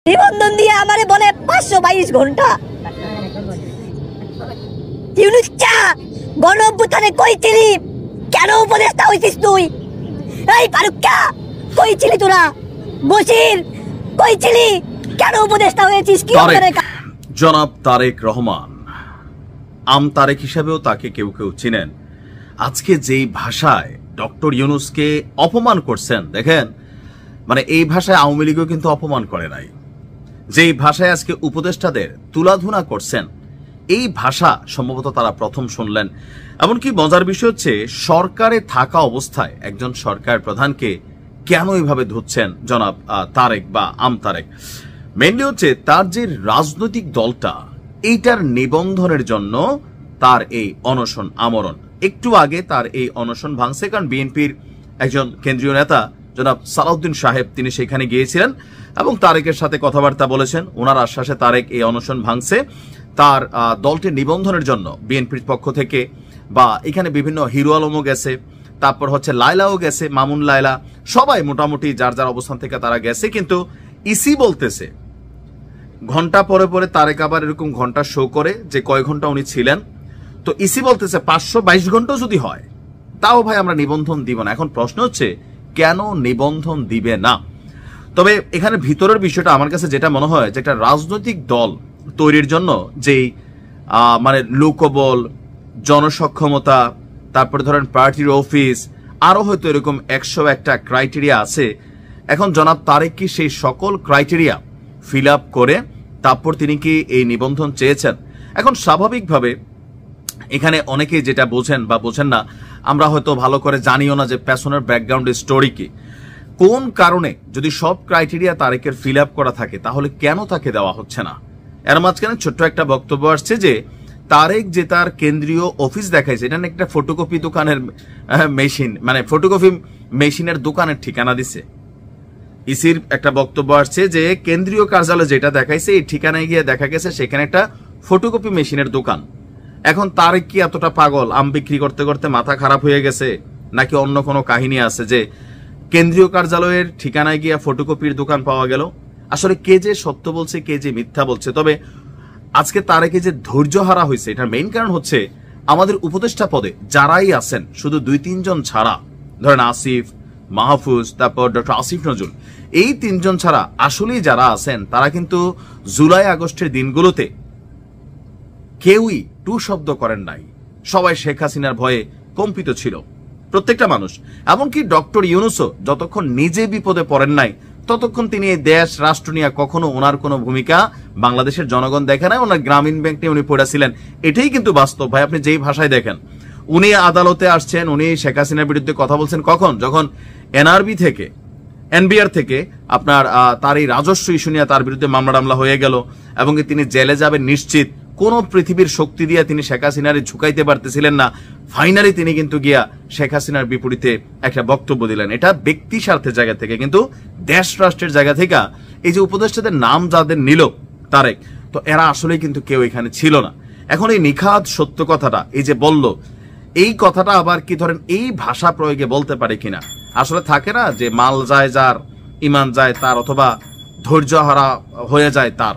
নিবন্ধন দিয়ে আমারে বলে 522 ঘন্টা। ইউনুসা গণ অভ্যুত্থানে কই ছিলি? কেন উপদেষ্টা হইছিস তুই? এই ফারুক্কা কই ছিলি তোরা? বশির কই ছিলি? কেন উপদেষ্টা হয়েছিস? কি জনাব তারেক রহমান, আম তারেক হিসেবেও তাকে কেউ কেউ চিনেন। আজকে যেই ভাষায় ডক্টর ইউনুসকে অপমান করছেন, দেখেন মানে এই ভাষায় আওয়ামী লীগও কিন্তু অপমান করে নাই। যেই ভাষায় আজকে উপদেষ্টাদের তুলাধুনা করছেন, এই ভাষা সম্ভবত তারা প্রথম শুনলেন। এমনকি মজার বিষয় হচ্ছে, সরকারে থাকা অবস্থায় একজন সরকার প্রধানকে কেন এইভাবে ধুচ্ছেন জনাব তারেক বা আম তারেক। মেনলি হচ্ছে তার যে রাজনৈতিক দলটা, এইটার নিবন্ধনের জন্য তার এই অনশন আমরণ। একটু আগে তার এই অনশন ভাঙছে, কারণ বিএনপির একজন কেন্দ্রীয় নেতা জনাব সালাউদ্দিন সাহেব তিনি সেখানে গিয়েছিলেন এবং তারেকের সাথে কথাবার্তা বলেছেন। ওনার আশ্বাসে তারেক এই অনশন ভাঙছে। তার দলটির নিবন্ধনের জন্য বিএনপির পক্ষ থেকে বা এখানে বিভিন্ন হিরো আলমও গেছে, তারপর হচ্ছে লায়লাও গেছে, মামুন লায়লা, সবাই মোটামুটি যার যার অবস্থান থেকে তারা গেছে। কিন্তু ইসি বলতেছে ঘন্টা পরে পরে তারেক আবার এরকম ঘন্টা শো করে যে কয় ঘন্টা উনি ছিলেন। তো ইসি বলতেছে 522 ঘন্টা যদি হয় তাও ভাই আমরা নিবন্ধন দিব না। এখন প্রশ্ন হচ্ছে কেন নিবন্ধন দিবে না? তবে এখানে ভিতরের বিষয়টা আমার কাছে যেটা মনে হয় যে একটা রাজনৈতিক দল তৈরির জন্য যেই মানে লোকবল, জনসক্ষমতা, তারপরে ধরেন পার্টির অফিস, আরো হয়তো এরকম 101টা ক্রাইটেরিয়া আছে। এখন জনাব তারেক কি সেই সকল ক্রাইটেরিয়া ফিল আপ করে তারপর তিনি কি এই নিবন্ধন চেয়েছেন? এখন স্বাভাবিকভাবে এখানে অনেকেই যেটা বোঝেন বা বোঝেন না, আমরা হয়তো ভালো করে জানিও না যে পেছনের ব্যাকগ্রাউন্ডের স্টোরি কি, কোন কারণে। যদি সব ক্রাইটেরিয়া তারেকের ফিল আপ করা থাকে তাহলে কেন তাকে দেওয়া হচ্ছে না? এর মাঝখানে ছোট্ট একটা বক্তব্য আসছে যে তারেক যে তার কেন্দ্রীয় অফিস দেখাইছে, এটা একটা ফটোকপি দোকানের মেশিন, মানে ফটোকপি মেশিনের দোকানের ঠিকানা দিছে। ইসির একটা বক্তব্য আসছে যে কেন্দ্রীয় কার্যালয় যেটা দেখাইছে এই ঠিকানায় গিয়ে দেখা গেছে সেখানে একটা ফটোকপি মেশিনের দোকান। এখন তারেক কি এতটা পাগল, আম বিক্রি করতে করতে মাথা খারাপ হয়ে গেছে, নাকি অন্য কোনো কাহিনী আছে যে কেন্দ্রীয় কার্যালয়ের ঠিকানায় গিয়ে ফটোকপির দোকান পাওয়া গেল? আসলে কে যে সত্য বলছে, কে যে মিথ্যা বলছে। তবে আজকে তারেকে যে ধৈর্য হারা হয়েছে, এটার মেইন কারণ হচ্ছে আমাদের উপদেষ্টা পদে যারাই আছেন শুধু 2-3 জন ছাড়া, ধরেন আসিফ, মাহফুজ, তারপর ডক্টর আসিফ নজরুল, এই 3 জন ছাড়া আসলেই যারা আছেন তারা কিন্তু জুলাই আগস্টের দিনগুলোতে কেউই টু শব্দ করেন নাই। সবাই শেখ হাসিনার ভয়ে কম্পিত ছিল, প্রত্যেকটা মানুষ। এমনকি ডক্টর ইউনুসও যতক্ষণ নিজে বিপদে পড়েন নাই ততক্ষণ তিনি এই দেশ রাষ্ট্র নিয়ে কখনো ওনার কোনো ভূমিকা বাংলাদেশের জনগণ দেখে নাই। ওনার গ্রামীণ ব্যাংক নিয়ে উনি পড়েছিলেন, এটাই কিন্তু বাস্তব ভাই। আপনি যেই ভাষায় দেখেন, উনি আদালতে আসছেন, উনি শেখ হাসিনার বিরুদ্ধে কথা বলছেন কখন? যখন এনআরবি থেকে, এনবিআর থেকে আপনার তার এই রাজস্ব ইস্যু নিয়ে তার বিরুদ্ধে মামলা টামলা হয়ে গেল এবং তিনি জেলে যাবেন নিশ্চিত। কোন পৃথিবীর শক্তি দিয়ে তিনি শেখ হাসিনারে ঝুঁকাইতে পারতেছিলেন না। ফাইনালি তিনি কিন্তু গিয়া শেখ হাসিনার বিপরীতে একটা বক্তব্য দিলেন। এটা ব্যক্তি স্বার্থের জায়গা থেকে, কিন্তু দেশ রাষ্ট্রের জায়গা থেকে এই যে উপদেষ্টাদের নাম যাদের নিল তারেক, তো এরা আসলে কিন্তু কেউ এখানে ছিল না। এখন এই নিখাদ সত্য কথাটা এই যে বলল, এই কথাটা আবার কি ধরেন এই ভাষা প্রয়োগে বলতে পারে কিনা? আসলে থাকে না যে মাল যায় যার, ইমান যায় তার, অথবা ধৈর্য হারা হয়ে যায় তার।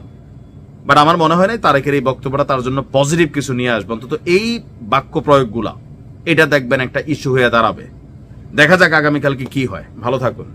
বাট আমার মনে হয় না তারেকের এই বক্তব্যটা তার জন্য পজিটিভ কিছু নিয়ে আসবে। অন্তত এই বাক্য প্রয়োগগুলা এটা দেখবেন একটা ইস্যু হয়ে দাঁড়াবে। দেখা যাক আগামীকালকে কি হয়। ভালো থাকুন।